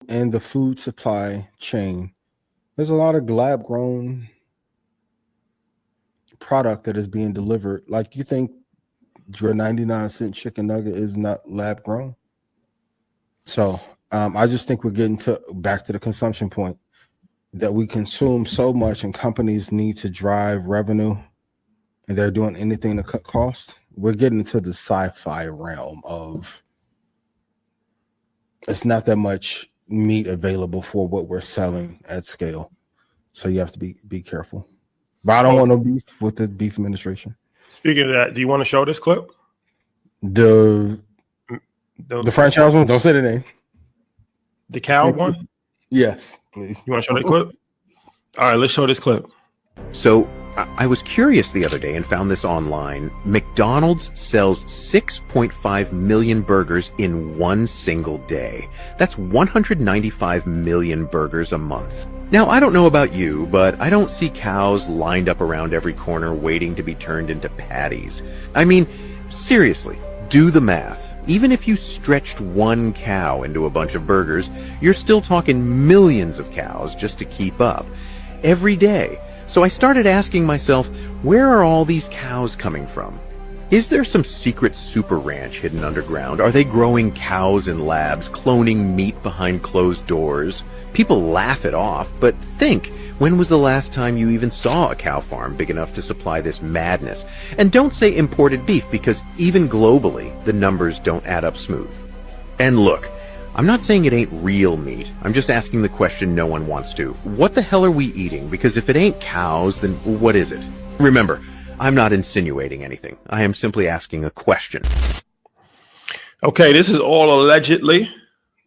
in the food supply chain, there's a lot of lab grown product that is being delivered. Like, you think your 99-cent chicken nugget is not lab grown? So I just think we're getting back to the consumption point, that we consume so much and companies need to drive revenue and they're doing anything to cut costs. We're getting into the sci-fi realm of it's not that much meat available for what we're selling at scale. So you have to be careful. But I don't want no beef with the beef administration. Speaking of that, do you want to show this clip? The franchise one? Don't say the name. The cow one? Yes, please. You want to show that clip? All right, let's show this clip. So I was curious the other day and found this online. McDonald's sells 6.5 million burgers in one single day. That's 195 million burgers a month. Now, I don't know about you, but I don't see cows lined up around every corner waiting to be turned into patties. I mean, seriously, do the math. Even if you stretched one cow into a bunch of burgers, you're still talking millions of cows just to keep up every day. So I started asking myself, where are all these cows coming from? Is there some secret super ranch hidden underground? Are they growing cows in labs, cloning meat behind closed doors? People laugh it off, but think, when was the last time you even saw a cow farm big enough to supply this madness? And don't say imported beef, because even globally, the numbers don't add up smooth. And look, I'm not saying it ain't real meat. I'm just asking the question no one wants to. What the hell are we eating? Because if it ain't cows, then what is it? Remember, I'm not insinuating anything. I am simply asking a question. Okay, this is all allegedly.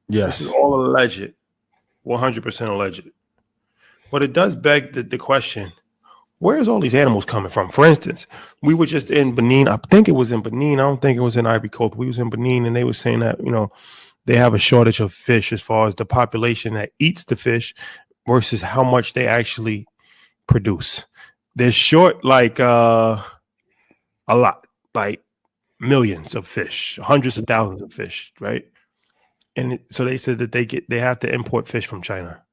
Yes. This is all alleged. 100% alleged. But it does beg the question, where is all these animals coming from? For instance, we were just in Benin. I think it was in Benin. I don't think it was in Ivory Coast. We was in Benin, and they were saying that, they have a shortage of fish as far as the population that eats the fish versus how much they actually produce. They're short like a lot, like millions of fish, hundreds of thousands of fish, right? And so they said that they have to import fish from China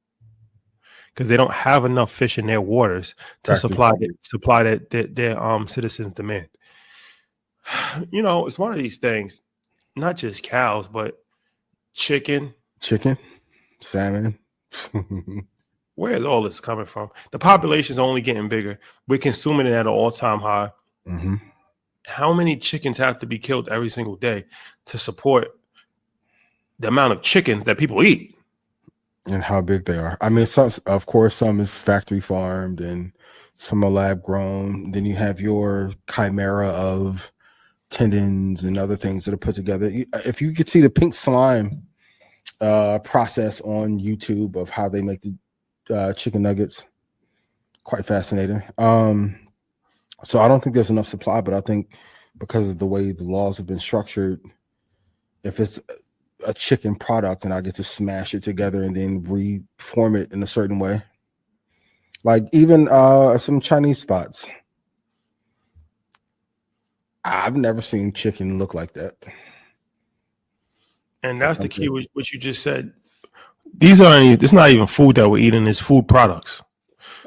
because they don't have enough fish in their waters to supply their citizens' demand. It's one of these things, not just cows, but chicken, salmon. Where is all this coming from? The population is only getting bigger. We're consuming it at an all-time high. Mm-hmm. How many chickens have to be killed every single day to support the amount of chickens that people eat? And how big they are. I mean, of course, some is factory farmed and some are lab grown. Then you have your chimera of tendons and other things that are put together. If you could see the pink slime process on YouTube of how they make the chicken nuggets, quite fascinating. So I don't think there's enough supply, but I think because of the way the laws have been structured, if it's a chicken product and I get to smash it together and then reform it in a certain way, like even some Chinese spots, I've never seen chicken look like that. And that's the key, what you just said. It's not even food that we're eating, it's food products.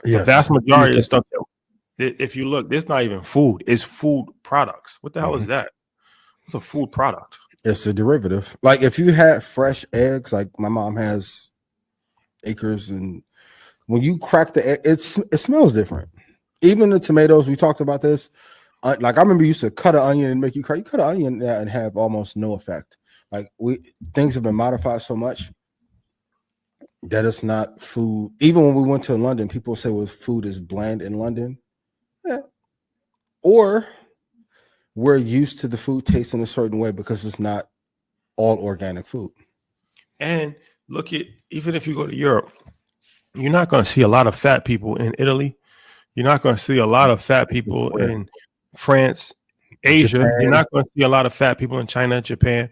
Yes. The vast majority of stuff, if you look, it's not even food, it's food products. What the hell is that? It's a food product. It's a derivative. Like if you had fresh eggs, like my mom has acres, and when you crack the egg, it smells different. Even the tomatoes, we talked about this. Like I remember you used to cut an onion and make you cry. You cut an onion and have almost no effect. Like things have been modified so much that it's not food. Even when we went to London, people say, well, food is bland in London. Yeah. Or we're used to the food tasting a certain way because it's not all organic food. And look at, even if you go to Europe, you're not going to see a lot of fat people in Italy. You're not going to see a lot of fat people in France, Asia. Japan. You're not going to see a lot of fat people in China, Japan.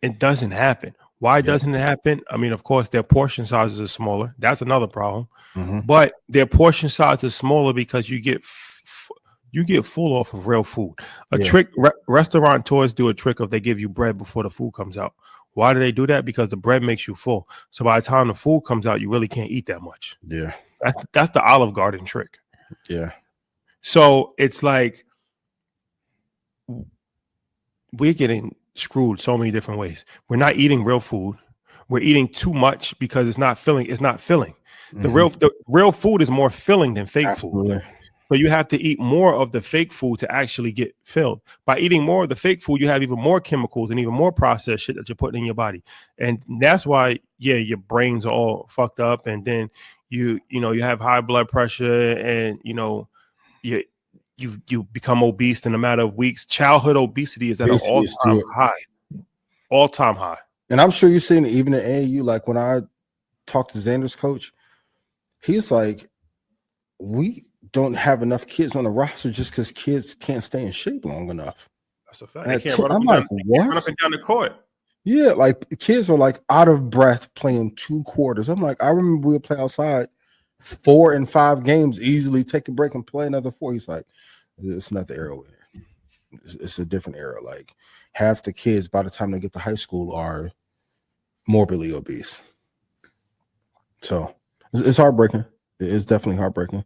It doesn't happen. Why doesn't it happen? I mean, of course, their portion sizes are smaller. That's another problem. Mm-hmm. But their portion size is smaller because you get full off of real food. A trick, restaurateurs do a trick of they give you bread before the food comes out. Why do they do that? Because the bread makes you full. So by the time the food comes out, you really can't eat that much. Yeah. That's the Olive Garden trick. Yeah. So it's like we're getting screwed so many different ways. We're not eating real food. We're eating too much because it's not filling. It's not filling. The real food is more filling than fake Absolutely. food. So you have to eat more of the fake food to actually get filled. By eating more of the fake food, you have even more chemicals and even more processed shit that you're putting in your body. And that's why, your brains are all fucked up. And then you have high blood pressure, and you become obese in a matter of weeks. Childhood obesity is at an all-time high. All-time high. And I'm sure you've seen it even at AAU. Like when I talked to Xander's coach, he's like, we don't have enough kids on the roster just because kids can't stay in shape long enough. That's a fact. They can't run up and down the court. Yeah, like kids are like out of breath playing 2 quarters. I'm like, I remember we would play outside 4 and 5 games, easily take a break and play another 4. He's like, it's not the era we're in. It's a different era. Like half the kids by the time they get to high school are morbidly obese. So it's heartbreaking. It is definitely heartbreaking.